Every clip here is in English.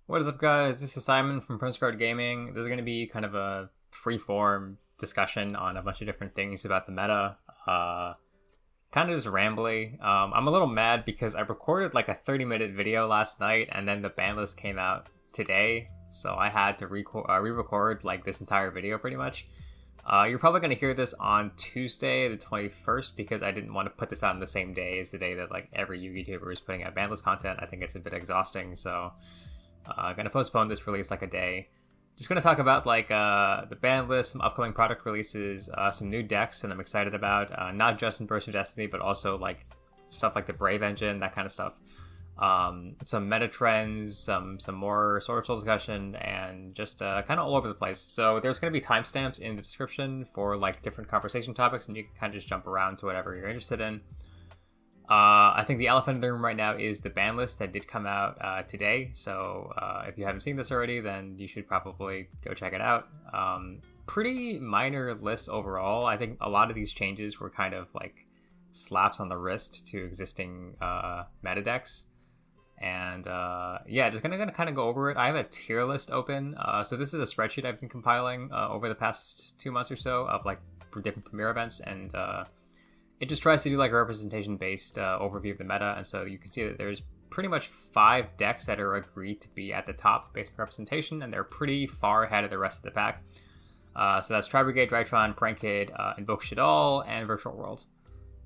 What is up, guys? This is Simon from Prince Gaming. This is going to be kind of a free-form discussion on a bunch of different things about the meta. Kind of just rambly. I'm a little mad because I recorded like a 30-minute video last night, and then the Banlist came out today, so I had to re-record like this entire video pretty much. You're probably going to hear this on Tuesday the 21st because I didn't want to put this out on the same day as the day that like every YouTuber is putting out Banlist content. I think it's a bit exhausting, so I'm going to postpone this release like a day. Just going to talk about like the ban list, some upcoming product releases, some new decks that I'm excited about, not just in Burst of Destiny, but also like stuff like the Brave engine, that kind of stuff. Some meta trends, some more Swordsoul discussion, and just kind of all over the place. So there's going to be timestamps in the description for like different conversation topics, and you can kind of just jump around to whatever you're interested in. I think the elephant in the room right now is the ban list that did come out today. So if you haven't seen this already, then you should probably go check it out. Pretty minor list overall. I think a lot of these changes were kind of like slaps on the wrist to existing meta decks. And yeah, just gonna kind of go over it. I have a tier list open. So this is a spreadsheet I've been compiling over the past 2 months or so of like different premiere events, and it just tries to do like a representation based overview of the meta. And so you can see that there's pretty much 5 decks that are agreed to be at the top based on representation, and they're pretty far ahead of the rest of the pack. So that's Tri-Brigade, Drytron, Prankade, Invoke Shaddoll, and Virtual World.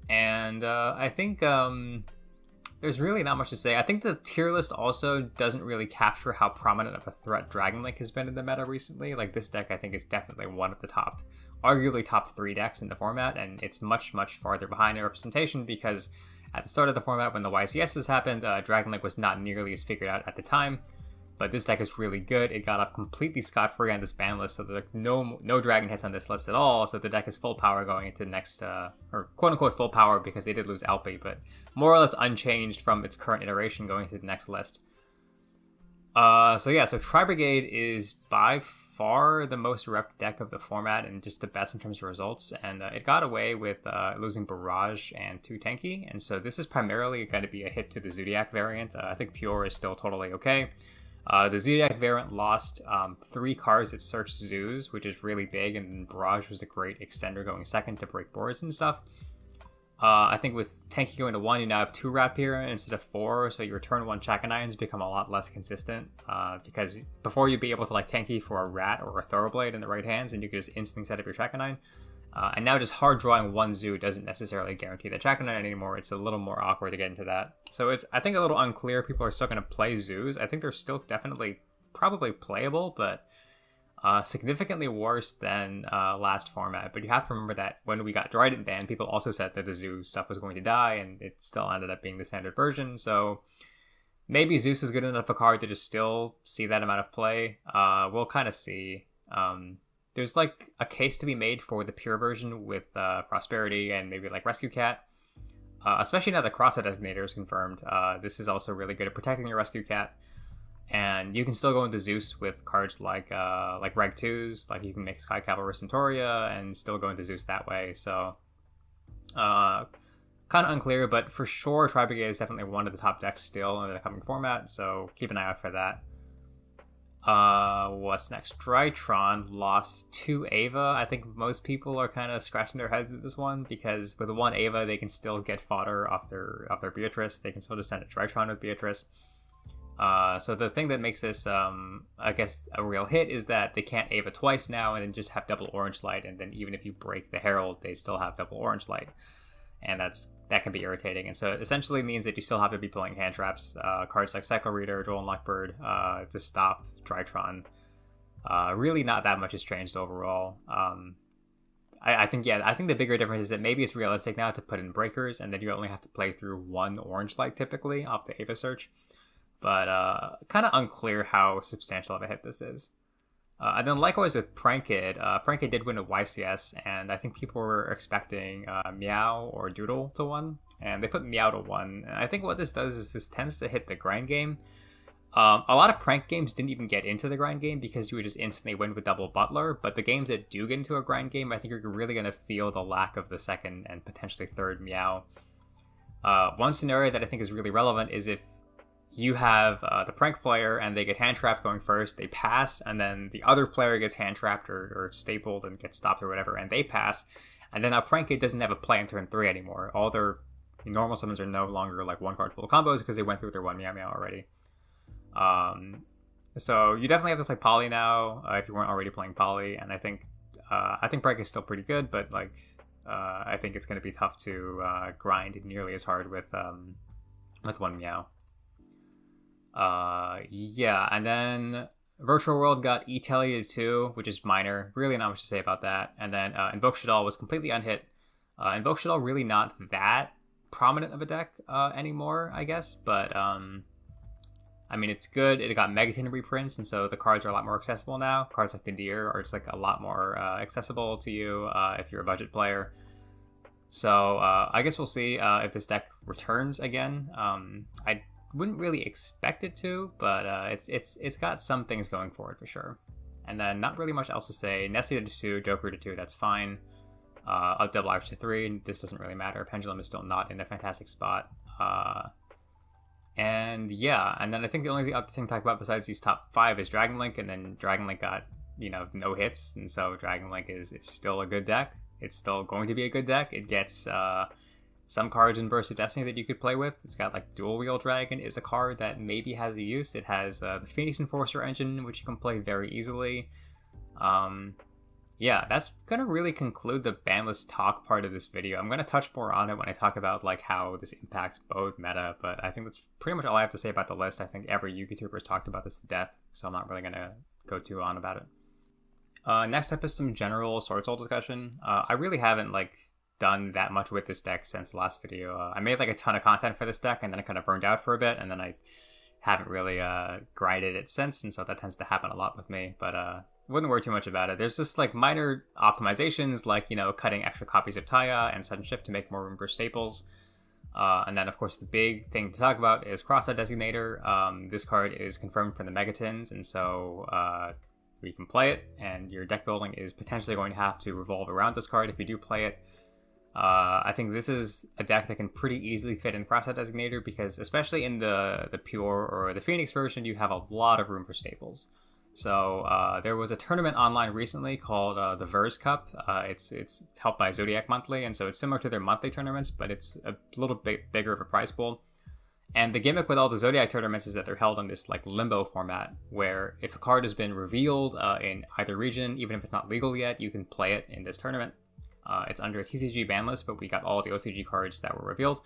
And I think there's really not much to say. I think the tier list also doesn't really capture how prominent of a threat Dragon Link has been in the meta recently. Like this deck I think is definitely one of the top, arguably top 3 decks in the format, and it's much farther behind in representation because at the start of the format when the YCSs happened, Dragon Link was not nearly as figured out at the time. But this deck is really good. It got off completely scot-free on this ban list, so there's no dragon hits on this list at all. So the deck is full power going into the next, or quote-unquote full power because they did lose Alpi, but more or less unchanged from its current iteration going into the next list. So Tri-Brigade is by far the most rep deck of the format and just the best in terms of results, and it got away with losing Barrage and 2 Tenyi, and so this is primarily going to be a hit to the Zodiac variant. I think Pure is still totally okay. The Zodiac variant lost 3 cards that searched zoos, which is really big, and Barrage was a great extender going second to break boards and stuff. I think with Tenyi going to 1, you now have 2 Rapier instead of 4, so your turn 1 Chakanines become a lot less consistent, because before you'd be able to like Tenyi for a Rat or a Thoroughblade in the right hands, and you could just instantly set up your Chakanine. And now just hard drawing 1 zoo doesn't necessarily guarantee the Chakanine anymore. It's a little more awkward to get into that. So it's, I think, a little unclear. People are still going to play zoos. I think they're still definitely probably playable, but significantly worse than last format. But you have to remember that when we got Dryden banned, people also said that the zoo stuff was going to die, and it still ended up being the standard version. So maybe Zeus is good enough a card to just still see that amount of play. We'll kind of see. There's like a case to be made for the pure version with Prosperity and maybe like Rescue Cat. Especially now the Crossout Designator is confirmed. This is also really good at protecting your Rescue Cat. And you can still go into Zeus with cards like Reg 2s, like you can make Sky Cavalry Centauria and still go into Zeus that way. So kind of unclear, but for sure Tri-Brigade is definitely one of the top decks still in the coming format, so keep an eye out for that. What's next? Drytron lost 2 Ava. I think most people are kind of scratching their heads at this one because with 1 Ava they can still get fodder off their Beatrice. They can still just send a Drytron with Beatrice. So the thing that makes this, I guess, a real hit is that they can't Ava twice now and then just have double Orange Light, and then even if you break the Herald, they still have double Orange Light. And that can be irritating, and so it essentially means that you still have to be pulling hand traps, cards like Cycle Reader, Dual Lockbird, to stop Drytron. Really not that much has changed overall. I think the bigger difference is that maybe it's realistic now to put in breakers, and then you only have to play through 1 Orange Light typically off the Ava search. But kind of unclear how substantial of a hit this is. And then likewise with Prankade, Prankade did win a YCS, and I think people were expecting Meow or Doodle to 1, and they put Meow to 1. And I think what this does is this tends to hit the grind game. A lot of prank games didn't even get into the grind game because you would just instantly win with double Butler, but the games that do get into a grind game, I think you're really going to feel the lack of the second and potentially third Meow. One scenario that I think is really relevant is if you have the prank player, and they get hand trapped going first. They pass, and then the other player gets hand trapped or stapled and gets stopped or whatever, and they pass. And then now prank kid doesn't have a play in turn 3 anymore. All their normal summons are no longer like one card full combos because they went through their one meow meow already. So you definitely have to play Poly now if you weren't already playing Poly, and I think prank is still pretty good, but like I think it's going to be tough to grind nearly as hard with one meow. Yeah, and then Virtual World got E-Telly 2, which is minor. Really not much to say about that. And then Invoke Shaddoll was completely unhit. Invoke Shaddoll really not that prominent of a deck anymore, I guess. But, I mean, it's good. It got Megaton reprints, and so the cards are a lot more accessible now. Cards like the Deer are just like a lot more accessible to you if you're a budget player. So I guess we'll see if this deck returns again. I wouldn't really expect it to, but it's got some things going for it for sure. And then not really much else to say. Nessie to 2, Joker to 2, that's fine. Up Double Arch to 3, this doesn't really matter. Pendulum is still not in a fantastic spot. And yeah, and then I think the only other thing to talk about besides these top 5 is Dragon Link, and then Dragon Link got, no hits, and so Dragon Link is still a good deck. It's still going to be a good deck. It gets some cards in Burst of Destiny that you could play with. It's got like Dual Wheel Dragon is a card that maybe has a use. It has the Phoenix Enforcer engine, which you can play very easily. Yeah, that's gonna really conclude the Banlist talk part of this video. I'm gonna touch more on it when I talk about like how this impacts both meta, but I think that's pretty much all I have to say about the list. I think every YouTuber has talked about this to death, so I'm not really gonna go too on about it. Next up is some general Swordsoul discussion. I really haven't like done that much with this deck since the last video. I made like a ton of content for this deck, and then it kind of burned out for a bit, and then I haven't really grinded it since, and so that tends to happen a lot with me, but wouldn't worry too much about it. There's just like minor optimizations, like cutting extra copies of Taya and Sudden Shift to make more room for staples, and then of course the big thing to talk about is Crossout Designator. This card is confirmed for the Megatons, and so you can play it, and your deck building is potentially going to have to revolve around this card if you do play it. I think this is a deck that can pretty easily fit in Crossout Designator, because especially in the Pure or the Phoenix version, you have a lot of room for staples. So there was a tournament online recently called the Verse Cup. It's helped by Zodiac Monthly, and so it's similar to their monthly tournaments, but it's a little bit bigger of a prize pool. And the gimmick with all the Zodiac tournaments is that they're held in this like limbo format, where if a card has been revealed in either region, even if it's not legal yet, you can play it in this tournament. It's under a TCG ban list, but we got all the OCG cards that were revealed.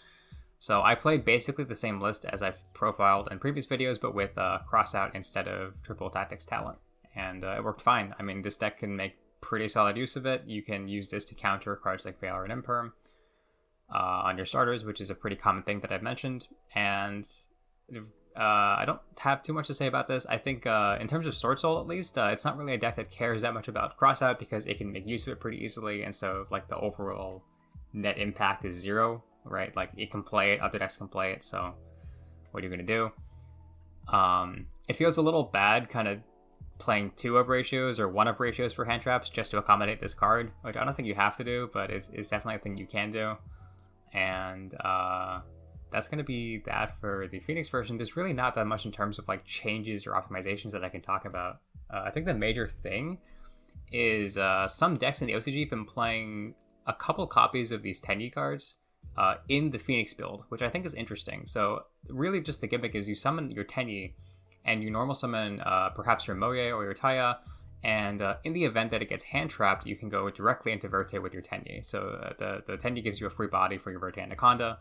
So I played basically the same list as I've profiled in previous videos, but with Crossout instead of Triple Tactics Talent. And it worked fine. I mean, this deck can make pretty solid use of it. You can use this to counter cards like Valor and Imperm on your starters, which is a pretty common thing that I've mentioned. And I don't have too much to say about this. I think in terms of Swordsoul, at least, it's not really a deck that cares that much about Crossout, because it can make use of it pretty easily. And so like the overall net impact is 0. Right, like it can play it, other decks can play it, so what are you gonna do? It feels a little bad kind of playing 2-up ratios or 1-up ratios for hand traps just to accommodate this card, which I don't think you have to do, but it's definitely a thing you can do. And that's gonna be that for the Phoenix version. There's really not that much in terms of like changes or optimizations that I can talk about. I think the major thing is some decks in the OCG have been playing a couple copies of these Tenyi cards in the Phoenix build, which I think is interesting. So really just the gimmick is you summon your Tenyi, and you normal summon perhaps your Moye or your Taya, and in the event that it gets hand trapped, you can go directly into Verte with your Tenyi. So the Tenyi gives you a free body for your Verte Anaconda,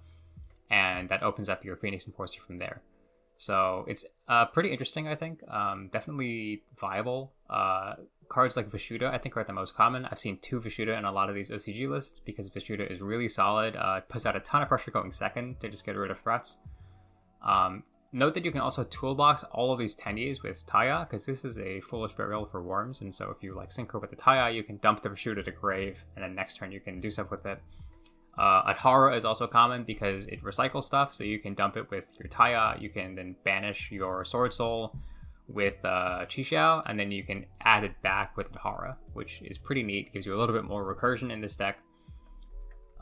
and that opens up your Phoenix Enforcer from there. So it's pretty interesting, I think. Definitely viable. Cards like Vishuda, I think, are the most common. I've seen 2 Vishuda in a lot of these OCG lists because Vishuda is really solid. It puts out a ton of pressure going second to just get rid of threats. Note that you can also toolbox all of these Tenyis with Taya, because this is a Foolish Burial for worms, and so if you like synchro with the Taya, you can dump the Vishuda to grave, and then next turn you can do stuff with it. Adhara is also common because it recycles stuff, so you can dump it with your Taya, you can then banish your Swordsoul with Chixiao, and then you can add it back with Adhara, which is pretty neat. Gives you a little bit more recursion in this deck.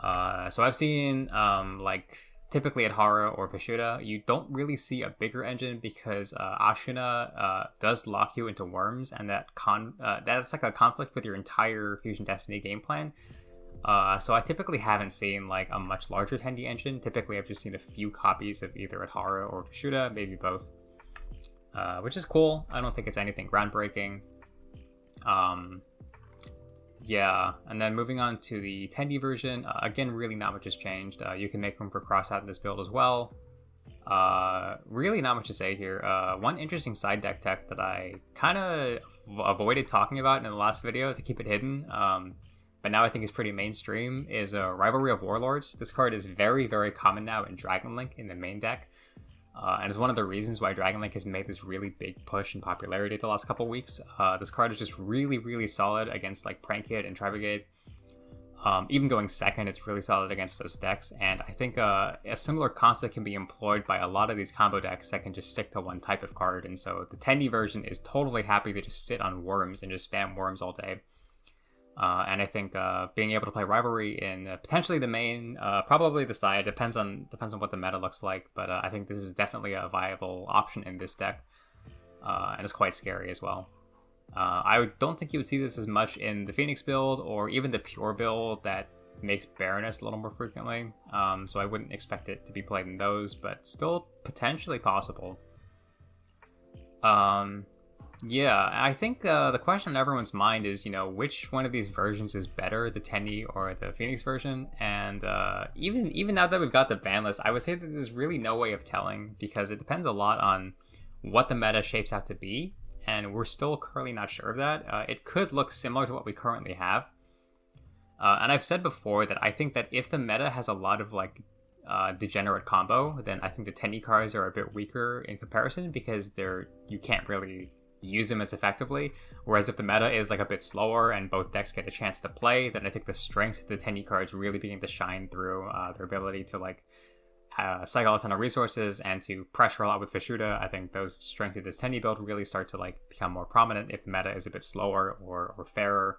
So I've seen like typically at Hara or Vishuddha, you don't really see a bigger engine because Ashuna does lock you into worms, and that's like a conflict with your entire Fusion Destiny game plan. So I typically haven't seen like a much larger Tenyi engine. Typically, I've just seen a few copies of either at Hara or Vishuddha, maybe both, which is cool. I don't think it's anything groundbreaking. Yeah, and then moving on to the Tenyi version, again, really not much has changed. You can make room for Crossout in this build as well. Really not much to say here. One interesting side deck tech that I kind of avoided talking about in the last video to keep it hidden, but now I think is pretty mainstream, is a Rivalry of Warlords. This card is very, very common now in Dragon Link in the main deck. And it's one of the reasons why Dragon Link has made this really big push in popularity the last couple weeks. This card is just really, really solid against like Prank Kid and Tri-Brigade. Even going second, it's really solid against those decks. And I think a similar concept can be employed by a lot of these combo decks that can just stick to one type of card. And so the Tenyi version is totally happy to just sit on worms and just spam worms all day. And I think being able to play Rivalry in potentially the main, probably the side, depends on what the meta looks like. But I think this is definitely a viable option in this deck, and it's quite scary as well. I don't think you would see this as much in the Phoenix build or even the pure build that makes Baroness a little more frequently. So I wouldn't expect it to be played in those, but still potentially possible. Yeah, I think the question on everyone's mind is, which one of these versions is better, the Tenyi or the Phoenix version? And even now that we've got the ban list, I would say that there's really no way of telling, because it depends a lot on what the meta shapes out to be, and we're still currently not sure of that. It could look similar to what we currently have. And I've said before that I think that if the meta has a lot of like degenerate combo, then I think the Tenyi cards are a bit weaker in comparison, because you can't really use them as effectively. Whereas if the meta is like a bit slower and both decks get a chance to play, then I think the strengths of the Tenyi cards really begin to shine through their ability to like cycle a ton of resources and to pressure a lot with Vishuddha. I think those strengths of this Tenyi build really start to like become more prominent if the meta is a bit slower or fairer.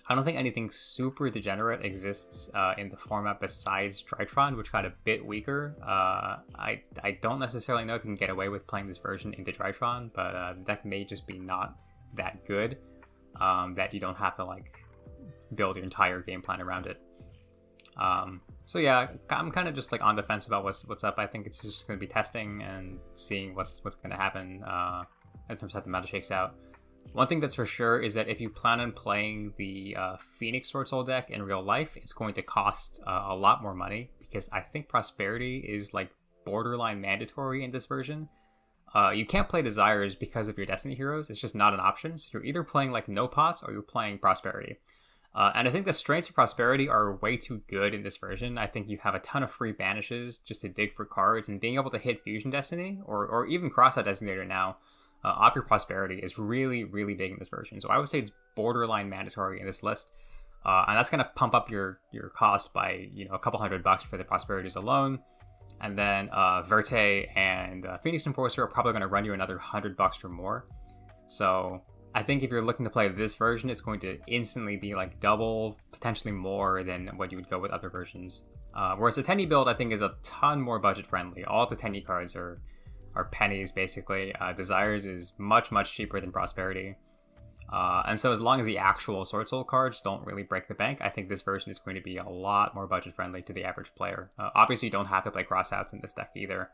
I don't think anything super degenerate exists in the format besides Drytron, which got a bit weaker. I don't necessarily know if you can get away with playing this version into Drytron, but the deck may just be not that good that you don't have to like build your entire game plan around it. So yeah, I'm kind of just like on the fence about what's up. I think it's just going to be testing and seeing what's going to happen in terms of how the meta shakes out. One thing that's for sure is that if you plan on playing the Phoenix Swordsoul deck in real life, it's going to cost a lot more money, because I think Prosperity is like borderline mandatory in this version. You can't play Desires because of your Destiny heroes. It's just not an option. So you're either playing like no pots or you're playing Prosperity. And I think the strengths of Prosperity are way too good in this version. I think you have a ton of free banishes just to dig for cards, and being able to hit Fusion Destiny or even Crossout Designator now off your Prosperity is really, really big in this version. So I would say it's borderline mandatory in this list. And that's going to pump up your cost by, a couple $100 for the Prosperities alone. And then Verte and Phoenix Enforcer are probably going to run you another $100 or more. So I think if you're looking to play this version, it's going to instantly be like double, potentially more than what you would go with other versions. Whereas the Tenyi build, I think, is a ton more budget friendly. All the Tenyi cards are pennies, basically. Desires is much, much cheaper than Prosperity. And so as long as the actual Swordsoul cards don't really break the bank, I think this version is going to be a lot more budget friendly to the average player. Obviously, you don't have to play Crossouts in this deck either.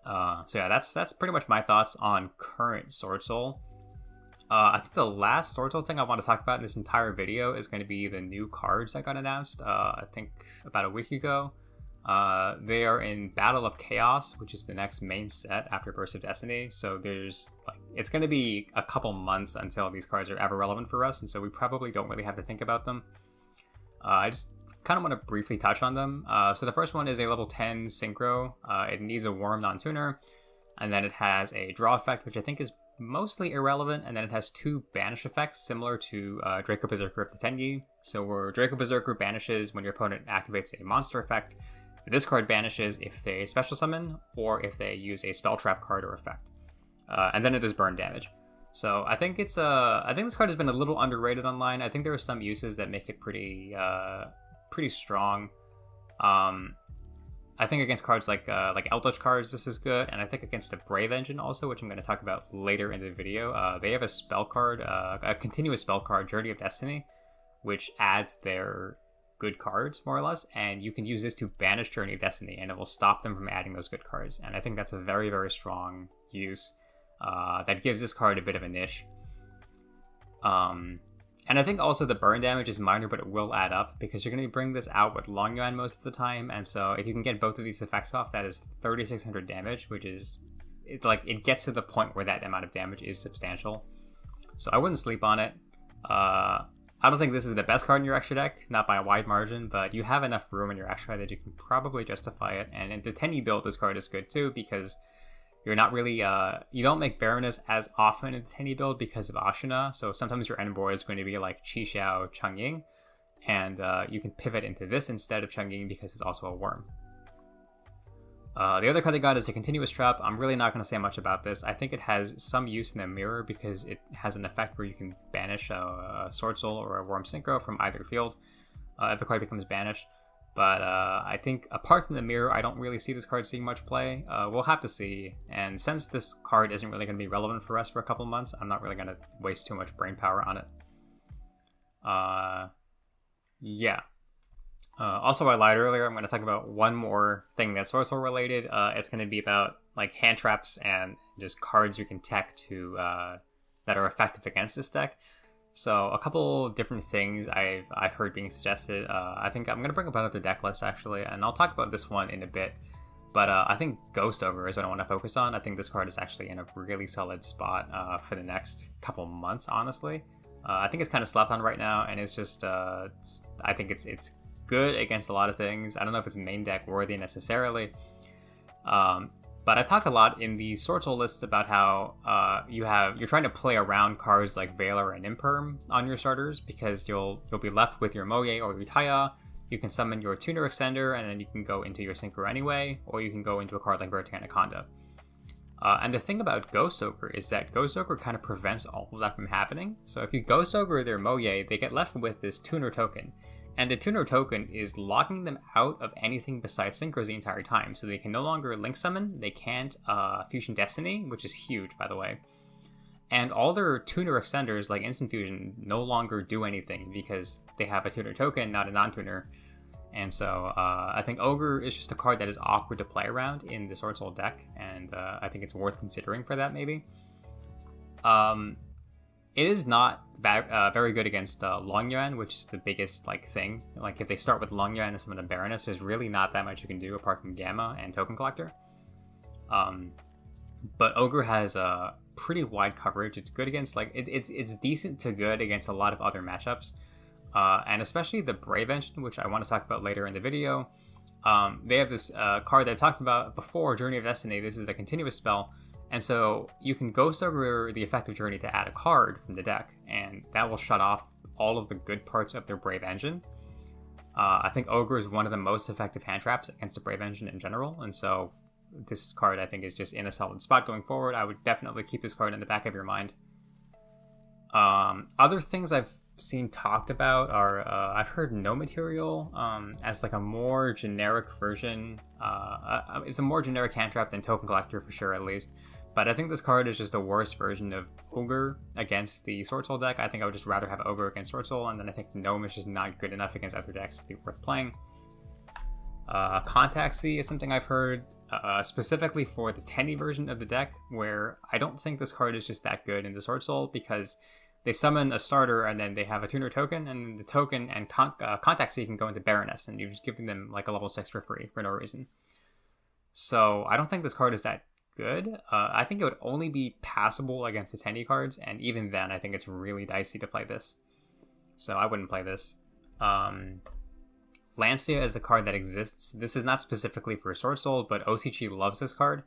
So yeah, that's pretty much my thoughts on current Swordsoul. I think the last Swordsoul thing I want to talk about in this entire video is going to be the new cards that got announced, I think about a week ago. They are in Battle of Chaos, which is the next main set after Burst of Destiny. So there's it's going to be a couple months until these cards are ever relevant for us, and so we probably don't really have to think about them. I just kind of want to briefly touch on them. So the first one is a level 10 Synchro. It needs a Worm non-tuner, and then it has a draw effect, which I think is mostly irrelevant, and then it has two banish effects similar to Draco Berserker of the Tenyi. So where Draco Berserker banishes when your opponent activates a monster effect, this card banishes if they special summon or if they use a spell trap card or effect. And then it does burn damage. So I think this card has been a little underrated online. I think there are some uses that make it pretty strong. I think against cards like Eldlich cards, this is good, and I think against the Brave Engine also, which I'm going to talk about later in the video. They have a spell card, a continuous spell card, Journey of Destiny, which adds their good cards more or less, and you can use this to banish Journey of Destiny, and it will stop them from adding those good cards. And I think that's a very, very strong use. That gives this card a bit of a niche. And I think also the burn damage is minor, but it will add up because you're going to bring this out with Long Yuan most of the time. And so if you can get both of these effects off, that is 3,600 damage, which is it gets to the point where that amount of damage is substantial. So I wouldn't sleep on it. I don't think this is the best card in your extra deck, not by a wide margin, but you have enough room in your extra that you can probably justify it. And in the Tenyi build, this card is good too because you're not really, you don't make Baroness as often in the Tenyi build because of Ashina, so sometimes your end board is going to be like Qi Xiao, Changying, and you can pivot into this instead of Changying because it's also a worm. The other card they got is a Continuous Trap. I'm really not going to say much about this. I think it has some use in the mirror because it has an effect where you can banish a Swordsoul or a Worm Synchro from either field if a card becomes banished. But I think apart from the mirror, I don't really see this card seeing much play. We'll have to see. And since this card isn't really going to be relevant for us for a couple months, I'm not really going to waste too much brain power on it. Yeah. Also, I lied earlier. I'm going to talk about one more thing that's Swordsoul related. It's going to be about like hand traps and just cards you can tech to that are effective against this deck. So a couple different things I've heard being suggested. I think I'm going to bring up another deck list actually, and I'll talk about this one in a bit. But I think Ghost Ogre is what I want to focus on. I think this card is actually in a really solid spot for the next couple months, honestly. I think it's kind of slept on right now, and it's just, I think it's good against a lot of things. I don't know if it's main deck worthy necessarily. But I've talked a lot in the Swordsoul list about how you're trying to play around cards like Valor and Imperm on your starters because you'll be left with your Moye or your Taya. You can summon your Tuner Extender and then you can go into your Synchro anyway, or you can go into a card like Vertic Anaconda. And the thing about Ghost Ogre is that Ghost Ogre kind of prevents all of that from happening. So if you Ghost Ogre their Moye, they get left with this Tuner token. And the Tuner token is locking them out of anything besides Synchros the entire time. So they can no longer Link Summon, they can't Fusion Destiny, which is huge, by the way. And all their Tuner Extenders, like Instant Fusion, no longer do anything because they have a Tuner token, not a non-tuner. And so I think Ogre is just a card that is awkward to play around in the Swordsoul deck, and I think it's worth considering for that, maybe. It is not very good against Long Yuan, which is the biggest thing. Like if they start with Long Yuan and summon a Baroness, there's really not that much you can do apart from Gamma and Token Collector. But Ogre has a pretty wide coverage. It's good against it's decent to good against a lot of other matchups, and especially the Brave Engine, which I want to talk about later in the video. They have this card that I've talked about before, Journey of Destiny. This is a continuous spell. And so you can Ghost Ogre the effective journey to add a card from the deck, and that will shut off all of the good parts of their Brave Engine. I think Ogre is one of the most effective hand traps against the Brave Engine in general, and so this card I think is just in a solid spot going forward. I would definitely keep this card in the back of your mind. Other things I've seen talked about are I've heard No Material as a more generic version. It's a more generic hand trap than Token Collector for sure, at least. But I think this card is just a worse version of Ogre against the Swordsoul deck. I think I would just rather have Ogre against Swordsoul, and then I think Gnome is just not good enough against other decks to be worth playing. Contact C is something I've heard, specifically for the Tenyi version of the deck, where I don't think this card is just that good in the Swordsoul, because they summon a starter and then they have a tuner token, and the token and Contact C can go into Baroness, and you're just giving them a level 6 for free for no reason. So I don't think this card is that good. I think it would only be passable against the Tenyi cards, and even then I think it's really dicey to play this. So I wouldn't play this. Lancia is a card that exists. This is not specifically for Swordsoul, but OCG loves this card.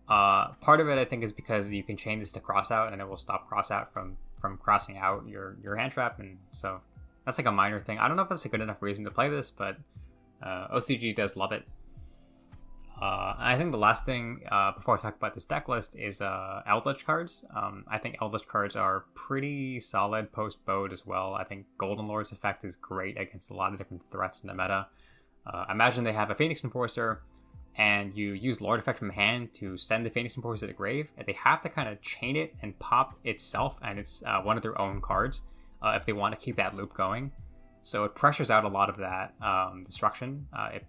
Part of it I think is because you can chain this to Crossout, and it will stop Crossout from crossing out your hand trap, and so that's a minor thing. I don't know if that's a good enough reason to play this, but OCG does love it. I think the last thing before I talk about this deck list is Eldlich cards. I think Eldlich cards are pretty solid post-Bode as well. I think Golden Lord's effect is great against a lot of different threats in the meta. Imagine they have a Phoenix Enforcer, and you use Lord Effect from hand to send the Phoenix Enforcer to the grave, and they have to kind of chain it and pop itself, and it's one of their own cards if they want to keep that loop going. So it pressures out a lot of that destruction.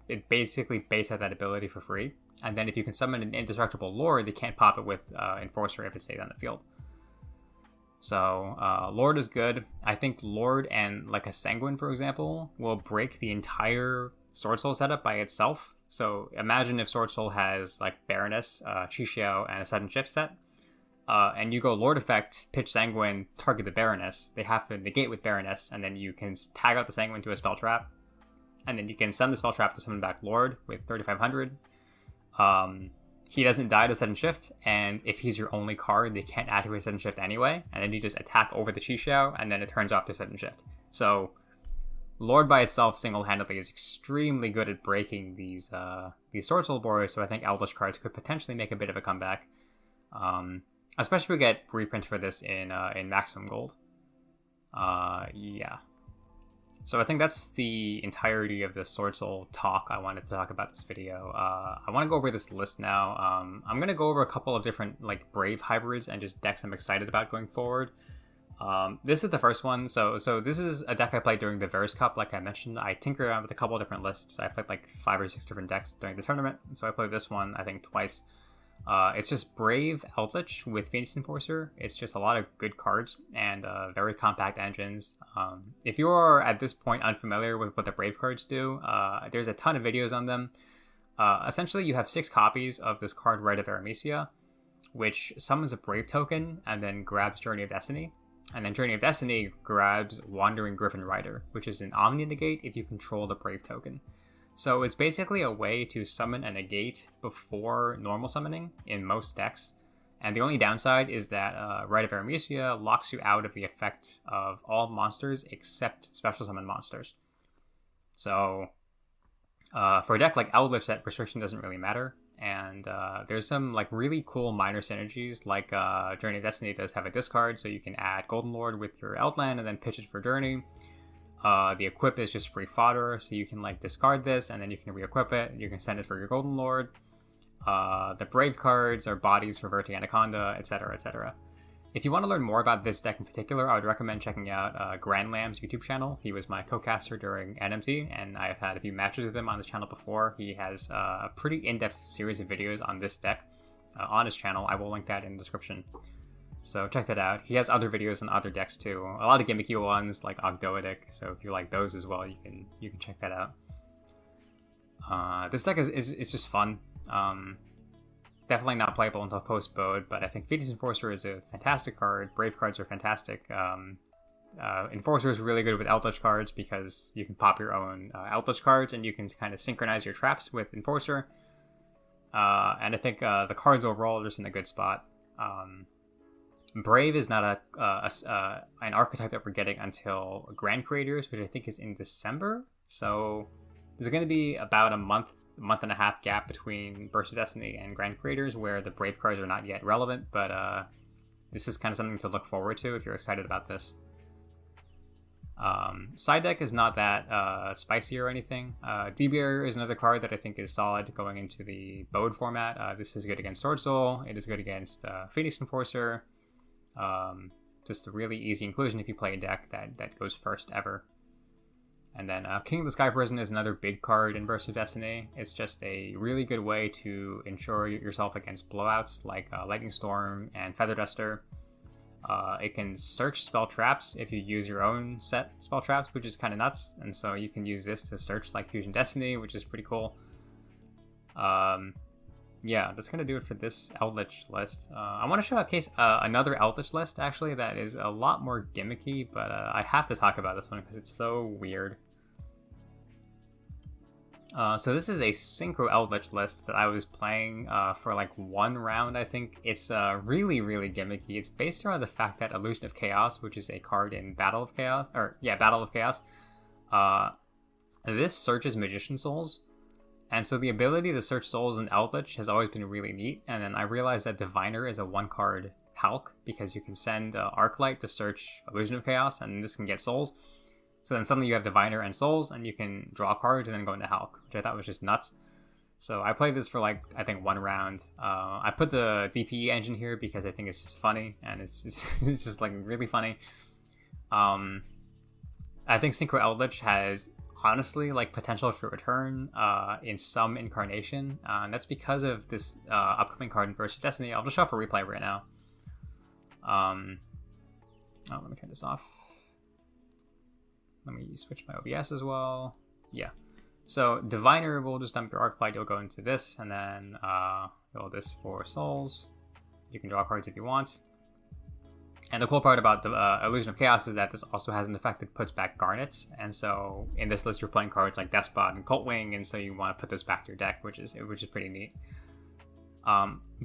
It basically baits out that ability for free. And then if you can summon an indestructible Lord, they can't pop it with Enforcer if it stays on the field. So Lord is good. I think Lord and like a Sanguine, for example, will break the entire Swordsoul setup by itself. So imagine if Swordsoul has like Baroness, Chixiao, and a Sudden Shift set. And you go Lord Effect, pitch Sanguine, target the Baroness. They have to negate with Baroness, and then you can tag out the Sanguine to a spell trap. And then you can send the spell trap to summon back Lord with 3500. He doesn't die to Sudden Shift, and if he's your only card, they can't activate Sudden Shift anyway, and then you just attack over the Chixiao, and then it turns off to Sudden Shift. So, Lord by itself single-handedly is extremely good at breaking these Swordsoul boards, so I think Eldlich cards could potentially make a bit of a comeback. Especially if we get reprints for this in Maximum Gold. Yeah. So I think that's the entirety of the Swordsoul talk I wanted to talk about this video. I want to go over this list now. I'm going to go over a couple of different like Brave hybrids and just decks I'm excited about going forward. This is the first one. So this is a deck I played during the Verse Cup, like I mentioned. I tinkered around with a couple of different lists. I played like 5 or 6 different decks during the tournament. So I played this one, I think, twice. It's just Brave Eldlich with Phoenix Enforcer. It's just a lot of good cards and very compact engines. If you are at this point unfamiliar with what the Brave cards do, there's a ton of videos on them. Essentially, you have 6 copies of this card, Rite of Aramesia, which summons a Brave token and then grabs Journey of Destiny. And then Journey of Destiny grabs Wandering Griffin Rider, which is an Omni Negate if you control the Brave token. So it's basically a way to summon a negate before normal summoning in most decks. And the only downside is that Rite of Aramesia locks you out of the effect of all monsters except special summon monsters. So for a deck like Eldlich, that restriction doesn't really matter. And there's some like really cool minor synergies, like Journey of Destiny does have a discard, so you can add Golden Lord with your Outland and then pitch it for Journey. The equip is just free fodder, so you can like discard this and then you can re-equip it. You can send it for your Golden Lord. The Brave cards are bodies for Verti Anaconda, etc., etc. If you want to learn more about this deck in particular, I would recommend checking out Grand Lamb's YouTube channel. He was my co-caster during NMT, and I've had a few matches with him on this channel before. He has a pretty in-depth series of videos on this deck on his channel. I will link that in the description. So check that out. He has other videos on other decks too. A lot of gimmicky ones like Ogdoadic. So if you like those as well, you can check that out. This deck is just fun. Definitely not playable until post-Bode, but I think Phoenix Enforcer is a fantastic card. Brave cards are fantastic. Enforcer is really good with Eldlich cards because you can pop your own Eldlich cards and you can kind of synchronize your traps with Enforcer. And I think the cards overall are just in a good spot. Brave is not an archetype that we're getting until Grand Creators, which I think is in December. So there's going to be about a month and a half gap between Burst of Destiny and Grand Creators where the Brave cards are not yet relevant, but this is kind of something to look forward to if you're excited about this. Side deck is not that spicy or anything. DBR is another card that I think is solid going into the Bode format. This is good against Swordsoul. It is good against Phoenix Enforcer. Just a really easy inclusion if you play a deck that goes first ever. And then King of the Sky Prison is another big card in Burst of Destiny. It's just a really good way to ensure yourself against blowouts like Lightning Storm and Feather Duster. It can search spell traps if you use your own set spell traps, which is kind of nuts. And so you can use this to search like Fusion Destiny, which is pretty cool. Yeah, that's going to do it for this Eldlich list. I want to show another Eldlich list, actually, that is a lot more gimmicky, but I have to talk about this one because it's so weird. So this is a Synchro Eldlich list that I was playing for like one round, I think. It's really, really gimmicky. It's based around the fact that Illusion of Chaos, which is a card in Battle of Chaos, this searches Magician Souls. And so the ability to search souls in Eldlich has always been really neat. And then I realized that Diviner is a 1-card Hulk because you can send Arclight to search Illusion of Chaos, and this can get souls. So then suddenly you have Diviner and Souls, and you can draw cards and then go into health, which I thought was just nuts. So I played this for like, I think 1 round. I put the DPE engine here because I think it's just funny, and it's just like really funny. I think Synchro Eldlich has honestly like potential to return in some incarnation, and that's because of this upcoming card in Burst of Destiny. I'll just show up a replay right now. Let me turn this off. Let me switch my OBS as well. Yeah. So Diviner will just dump your Arclight. You'll go into this, and then go this for Souls. You can draw cards if you want. And the cool part about the Illusion of Chaos is that this also has an effect that puts back Garnets. And so in this list, you're playing cards like Despot and Coltwing, and so you want to put those back to your deck, which is pretty neat.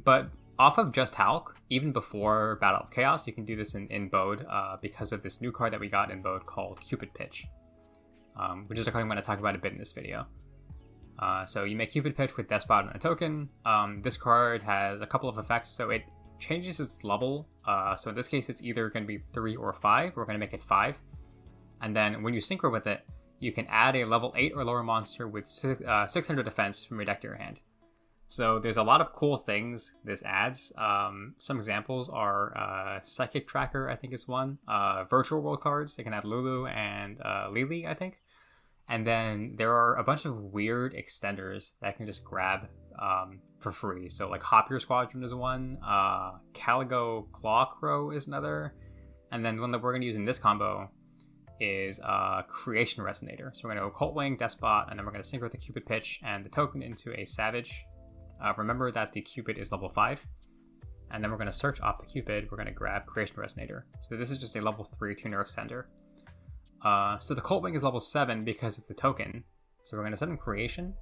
But off of just Hulk, even before Battle of Chaos, you can do this in Bode because of this new card that we got in Bode called Cupid Pitch, which is a card I'm going to talk about a bit in this video. So you make Cupid Pitch with Despot and a token. This card has a couple of effects, so it changes its level. So in this case, it's either going to be 3 or 5. We're going to make it 5. And then when you synchro with it, you can add a level 8 or lower monster with 600 defense from your deck to your hand. So there's a lot of cool things this adds. Some examples are Psychic Tracker, I think is one. Virtual World cards. They can add Lulu and Lily, I think. And then there are a bunch of weird extenders that I can just grab for free. So like Hop Your Squadron is one. Caligo Clawcrow is another. And then one that we're going to use in this combo is Creation Resonator. So we're going to go Coltwing, Despot, and then we're going to synchro with the Cupid Pitch and the token into a Savage. Remember that the Cupid is level 5. And then we're going to search off the Cupid. We're going to grab Creation Resonator. So this is just a level 3 tuner extender. So the Coltwing is level 7 because of the token. So we're going to set in Creation.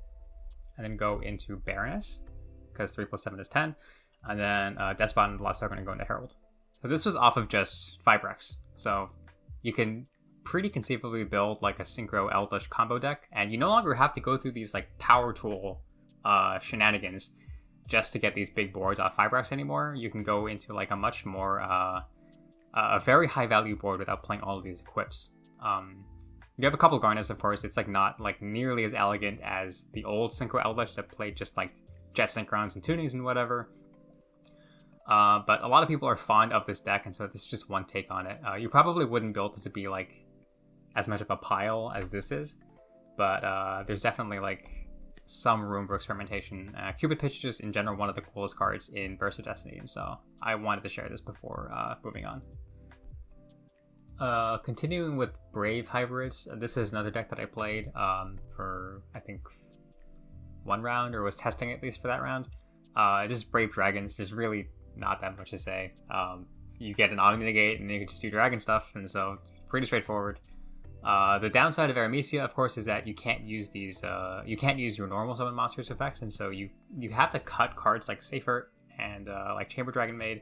And then go into Baroness. Because 3 plus 7 is 10. And then Despot and Lost are going to go into Herald. So this was off of just Fibrax. So you can pretty conceivably build like a Synchro Eldlich combo deck. And you no longer have to go through these like power tool shenanigans just to get these big boards off Fibrax anymore. You can go into like a much more a very high value board without playing all of these equips. You have a couple Garnets, of course. It's like not like nearly as elegant as the old Synchro Eldlich that played just like Jet Synchrons and tunings and whatever. But a lot of people are fond of this deck, and so this is just one take on it. You probably wouldn't build it to be like as much of a pile as this is, but there's definitely like some room for experimentation. Cupid Pitch is in general one of the coolest cards in Burst of Destiny, and so I wanted to share this before moving on. Continuing with Brave Hybrids, this is another deck that I played for I think 1 round, or was testing at least for that round. Just Brave Dragons. There's really not that much to say. You get an Omni Negate and you can just do dragon stuff, and so pretty straightforward. The downside of Aramesia, of course, is that you can't use these. You can't use your normal summon monsters effects, and so you have to cut cards like Saphert and like Chamber Dragon Maid.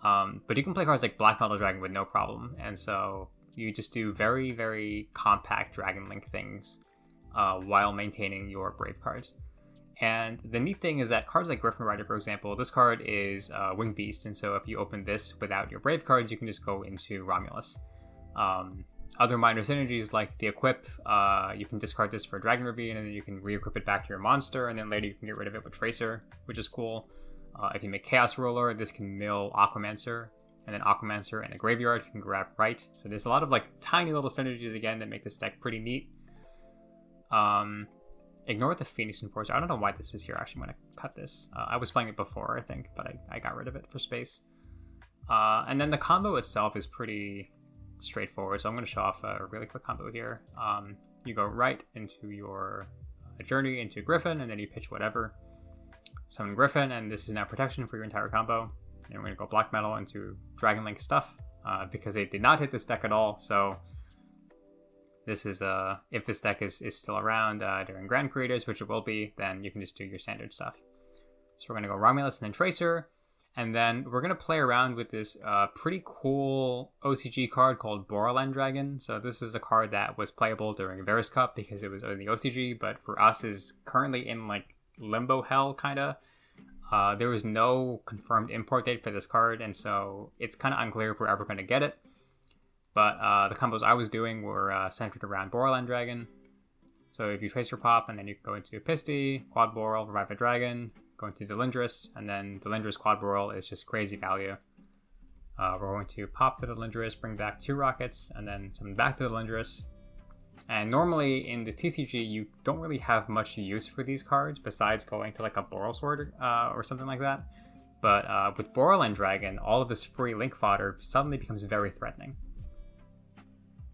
But you can play cards like Black Metal Dragon with no problem, and so you just do very, very compact Dragon Link things while maintaining your Brave cards. And the neat thing is that cards like Griffin Rider, for example, this card is Wing Beast, and so if you open this without your Brave cards, you can just go into Romulus. Other minor synergies like the equip, you can discard this for Dragon Ravine, and then you can re-equip it back to your monster, and then later you can get rid of it with Tracer, which is cool. If you make Chaos Roller, this can mill Aquamancer, and then Aquamancer in a graveyard you can grab right. So there's a lot of like tiny little synergies again that make this deck pretty neat. Ignore the Phoenix Enforcer. I don't know why this is here. Actually, I'm going to cut this. I was playing it before, I think, but I got rid of it for space. And then the combo itself is pretty straightforward, so I'm going to show off a really quick combo here. You go right into your journey into Griffin, and then you pitch whatever. Summon Griffin, and this is now protection for your entire combo. And we're going to go Black Metal into Dragon Link stuff, because they did not hit this deck at all, so this is, if this deck is still around during Grand Creators, which it will be, then you can just do your standard stuff. So we're going to go Romulus and then Tracer, and then we're going to play around with this pretty cool OCG card called Boraland Dragon. So this is a card that was playable during Varus Cup because it was in the OCG, but for us is currently in like limbo hell, kind of. There was no confirmed import date for this card, and so it's kind of unclear if we're ever going to get it. But the combos I was doing were centered around Borderland Dragon. So if you Tracer Pop, and then you go into Pisty, Quad Boral, Revive a Dragon, go into Delindrus, and then Delindrus Quad Boral is just crazy value. We're going to pop the Delindrus, bring back 2 rockets, and then summon back to Delindrus. And normally in the TCG, you don't really have much use for these cards besides going to like a Boral Sword or something like that. But with Borderland Dragon, all of this free link fodder suddenly becomes very threatening.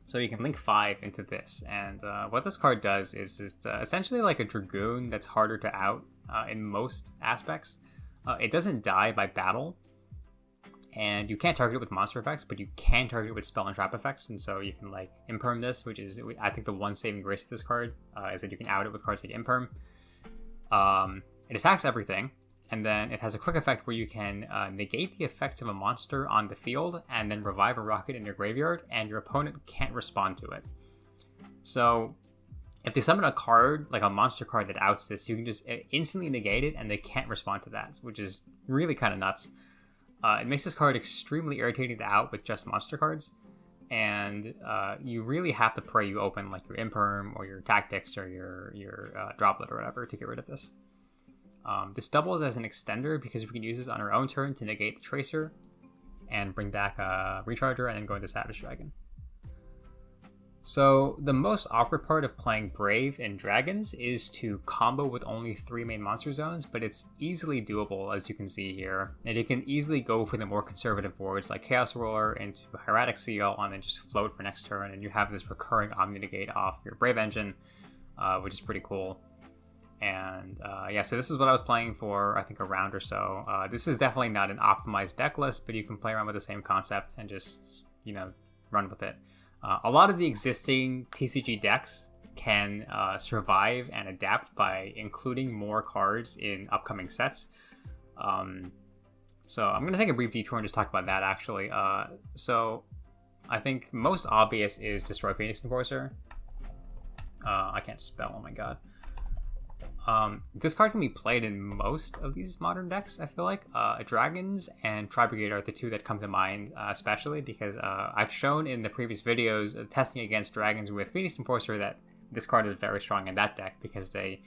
So you can link 5 into this, and what this card does is it's essentially like a Dragoon that's harder to out in most aspects. It doesn't die by battle, and you can't target it with monster effects, but you can target it with spell and trap effects, and so you can like Imperm this, which is, I think, the one saving grace of this card, is that you can out it with cards like Imperm. It attacks everything, and then it has a quick effect where you can negate the effects of a monster on the field and then revive a rocket in your graveyard, and your opponent can't respond to it. So if they summon a card, like a monster card that outs this, you can just instantly negate it and they can't respond to that, which is really kind of nuts. It makes this card extremely irritating to out with just monster cards, and you really have to pray you open like your Imperm or your Tactics or your Droplet or whatever to get rid of this. This doubles as an extender because we can use this on our own turn to negate the Tracer and bring back a Recharger and then go into Savage Dragon. So the most awkward part of playing Brave and Dragons is to combo with only 3 main monster zones, but it's easily doable as you can see here. And you can easily go for the more conservative boards like Chaos Roller into Hieratic Seal and then just float for next turn, and you have this recurring Omni Negate off your Brave engine, which is pretty cool. And yeah, so this is what I was playing for, I think, a round or so. This is definitely not an optimized deck list, but you can play around with the same concept and just, you know, run with it. A lot of the existing TCG decks can survive and adapt by including more cards in upcoming sets. So I'm going to take a brief detour and just talk about that, actually. So I think most obvious is Destroy Phoenix Enforcer. I can't spell, oh my god. This card can be played in most of these modern decks, I feel like. Dragons and Tri-Brigade are the 2 that come to mind, especially because I've shown in the previous videos testing against Dragons with Phoenix Enforcer that this card is very strong in that deck because they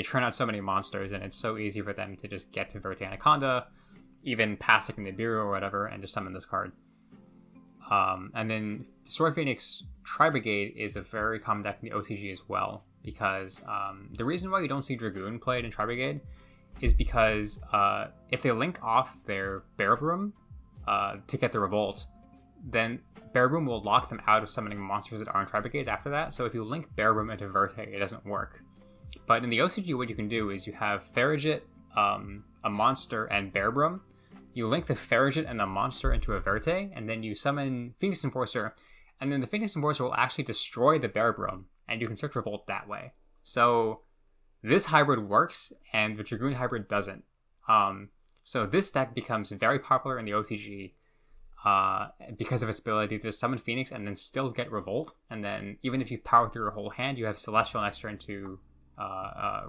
turn out so many monsters and it's so easy for them to just get to Verte Anaconda, even pass like Nibiru or whatever, and just summon this card. And then Destroy Phoenix Tri-Brigade is a very common deck in the OCG as well, because the reason why you don't see Dragoon played in Tri-Brigade is because if they link off their Bearbroom to get the Revolt, then Bearbroom will lock them out of summoning monsters that aren't Tri-Brigades after that. So if you link Bearbroom into Verte, it doesn't work. But in the OCG, what you can do is you have Farragut, a monster, and Bearbroom. You link the Farragut and the monster into a Verte, and then you summon Phoenix Enforcer, and then the Phoenix Enforcer will actually destroy the Bearbroom, and you can search Revolt that way. So this hybrid works, and the Dragoon hybrid doesn't. So this deck becomes very popular in the OCG because of its ability to summon Phoenix and then still get Revolt, and then even if you power through your whole hand, you have Celestial next turn to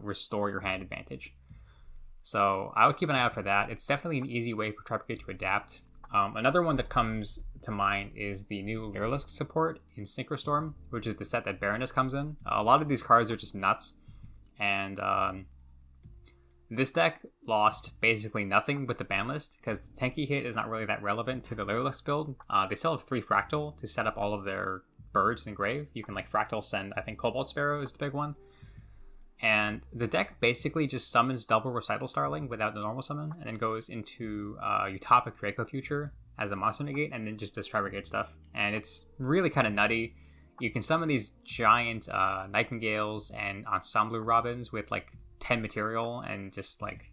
restore your hand advantage. So I would keep an eye out for that. It's definitely an easy way for Tri-Brigade to adapt. Another one that comes to mind is the new Lyrilusc support in Synchro Storm, which is the set that Baroness comes in. A lot of these cards are just nuts, and this deck lost basically nothing with the Banlist because the Tenyi hit is not really that relevant to the Lyrilusc build. They still have 3 Fractal to set up all of their birds in grave. You can like Fractal send, I think Cobalt Sparrow is the big one. And the deck basically just summons double Recital Starling without the normal summon, and then goes into Utopic Draco Future as a monster negate, and then just does Tri-Brigade stuff. And it's really kind of nutty. You can summon these giant Nightingales and Ensemble Robins with like 10 material, and just like,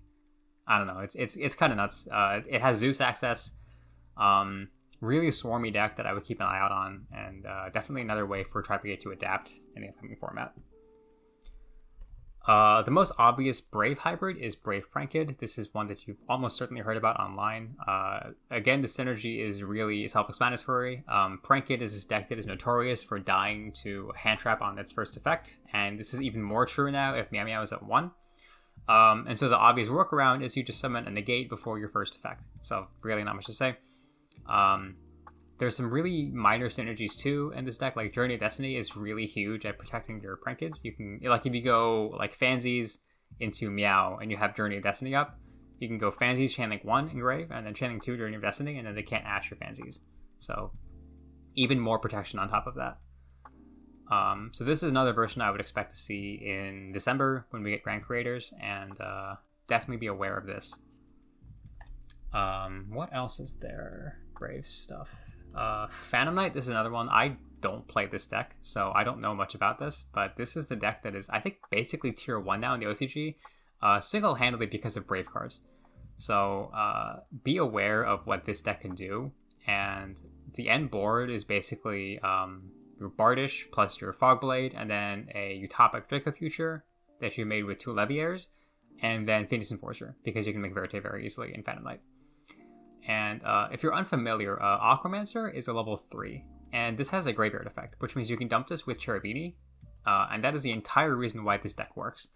I don't know, it's kind of nuts. It has Zeus access. Really swarmy deck that I would keep an eye out on, and definitely another way for Tri-Brigade to adapt in the upcoming format. The most obvious Brave hybrid is Brave Pranked. This is one that you've almost certainly heard about online. Again, the synergy is really self-explanatory. Pranked is this deck that is notorious for dying to a hand trap on its first effect, and this is even more true now if Meow Meow is at 1. And so the obvious workaround is you just summon a negate before your first effect. So really not much to say. There's some really minor synergies too in this deck. Like Journey of Destiny is really huge at protecting your Prankids. You can, like, if you go like Fansies into Meow and you have Journey of Destiny up, you can go Fansies, Chainlink 1 Engrave, and then Chainlink 2 Journey of Destiny, and then they can't Ash your Fansies. So even more protection on top of that. So this is another version I would expect to see in December when we get Grand Creators, and definitely be aware of this. What else is there? Brave stuff. Phantom Knight, this is another one. I don't play this deck, so I don't know much about this, but this is the deck that is, I think, basically tier 1 now in the OCG, single-handedly because of Brave cards. So be aware of what this deck can do, and the end board is basically your Bardish plus your Fogblade, and then a Utopic Draco Future that you made with 2 Leviaires, and then Phoenix Enforcer, because you can make Verte very easily in Phantom Knight. And if you're unfamiliar, Aquamancer is a level 3, and this has a graveyard effect, which means you can dump this with Cherubini, and that is the entire reason why this deck works.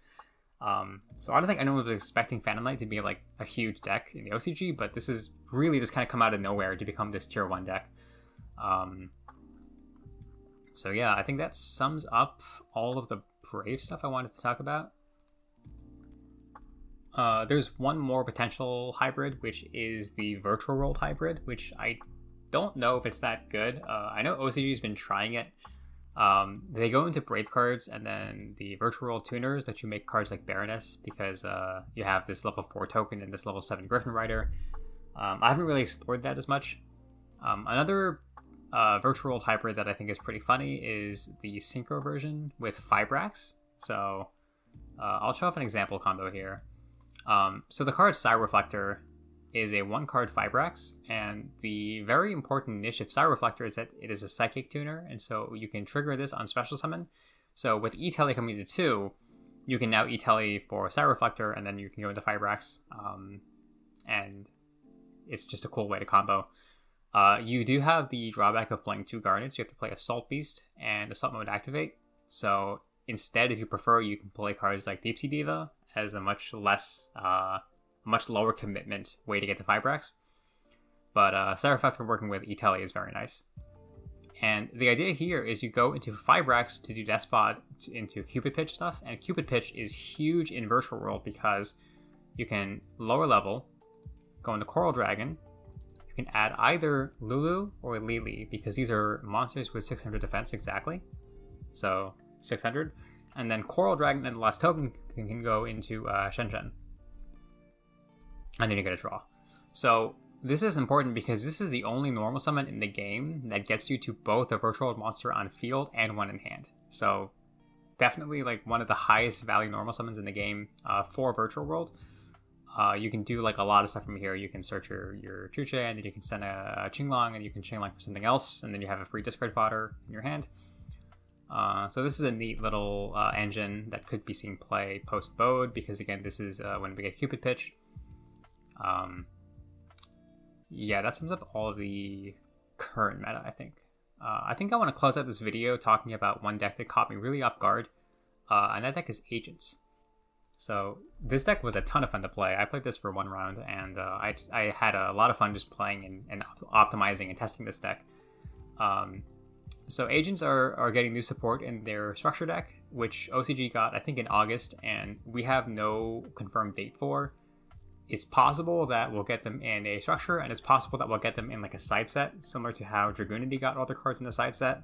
So I don't think anyone was expecting Phantom Knight to be like a huge deck in the OCG, but this is really just kind of come out of nowhere to become this tier 1 deck. So yeah, I think that sums up all of the Brave stuff I wanted to talk about. There's one more potential hybrid, which is the Virtual World hybrid, which I don't know if it's that good. I know OCG's been trying it. They go into Brave cards, and then the Virtual World tuners let you make cards like Baroness, because you have this level 4 token and this level 7 Griffin Rider. I haven't really explored that as much. Another Virtual World hybrid that I think is pretty funny is the Synchro version with Fibrax. So I'll show off an example combo here. So the card Psyreflector is a 1-card Fibrax, and the very important niche of Psyreflector is that it is a Psychic tuner, and so you can trigger this on Special Summon. So with E-Telly coming to 2, you can now E-Telly for Psyreflector, and then you can go into Fibrax, and it's just a cool way to combo. You do have the drawback of playing 2 Garnets. You have to play Assault Beast and Assault Mode activate. So instead, if you prefer, you can play cards like Deep Sea Diva as a much lower commitment way to get to Fibrax. But Psyreflector working with E-Telly is very nice. And the idea here is you go into Fibrax to do Despot into Cupid Pitch stuff, and Cupid Pitch is huge in Virtual World because you can lower level, go into Coral Dragon, you can add either Lulu or Lili, because these are monsters with 600 defense exactly. So 600. And then Coral Dragon and the last token can go into Shenzhen. And then you get a draw. So this is important because this is the only normal summon in the game that gets you to both a Virtual World monster on field and one in hand. So definitely like one of the highest value normal summons in the game for Virtual World. You can do like a lot of stuff from here. You can search your Chuche, and then you can send a Qinglong, and you can Qinglong for something else, and then you have a free discard fodder in your hand. So this is a neat little engine that could be seen play post-Bode, because again, this is when we get Cupid Pitch. Yeah, that sums up all of the current meta, I think. I think I want to close out this video talking about one deck that caught me really off guard, and that deck is Agents. So this deck was a ton of fun to play. I played this for 1 round, and I had a lot of fun just playing and optimizing and testing this deck. So Agents are getting new support in their structure deck, which OCG got, I think, in August, and we have no confirmed date for. It's possible that we'll get them in a structure, and it's possible that we'll get them in like a side set, similar to how Dragoonity got all their cards in the side set.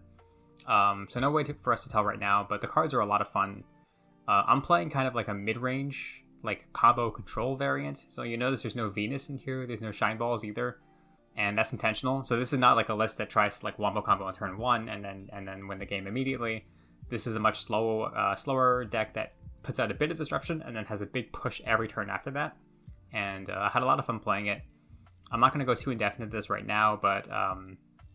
So no way for us to tell right now, but the cards are a lot of fun. I'm playing kind of like a mid-range, like combo control variant. So you notice there's no Venus in here, there's no Shine Balls either. And that's intentional. So this is not like a list that tries to like wombo combo on turn 1 and then win the game immediately. This is a much slower deck that puts out a bit of disruption and then has a big push every turn after that. And I had a lot of fun playing it. I'm not going to go too in-depth into this right now, but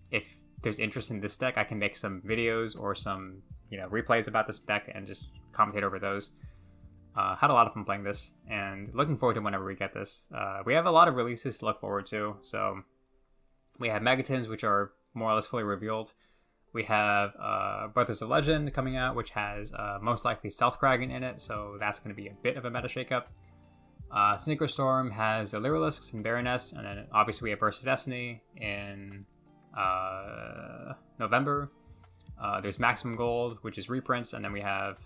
if there's interest in this deck, I can make some videos or some replays about this deck and just commentate over those. Had a lot of fun playing this, and looking forward to whenever we get this. We have a lot of releases to look forward to, so we have Megatons, which are more or less fully revealed. We have Brothers of Legend coming out, which has most likely Stealth Kraken in it, so that's going to be a bit of a meta shakeup. Synchro Storm has a Lyrilusc and Baroness, and then obviously we have Burst of Destiny in November. There's Maximum Gold, which is reprints, and then we have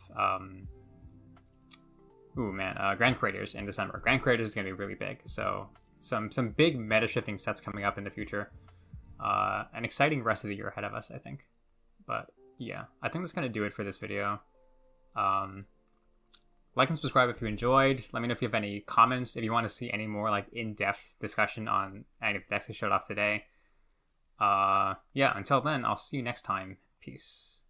Grand Creators in December. Grand Creators is going to be really big, so some big meta shifting sets coming up in the future. An exciting rest of the year ahead of us, I think. But yeah, I think that's going to do it for this video. Like and subscribe if you enjoyed. Let me know if you have any comments, if you want to see any more like in-depth discussion on any of the decks I showed off today. Yeah, until then, I'll see you next time. Peace.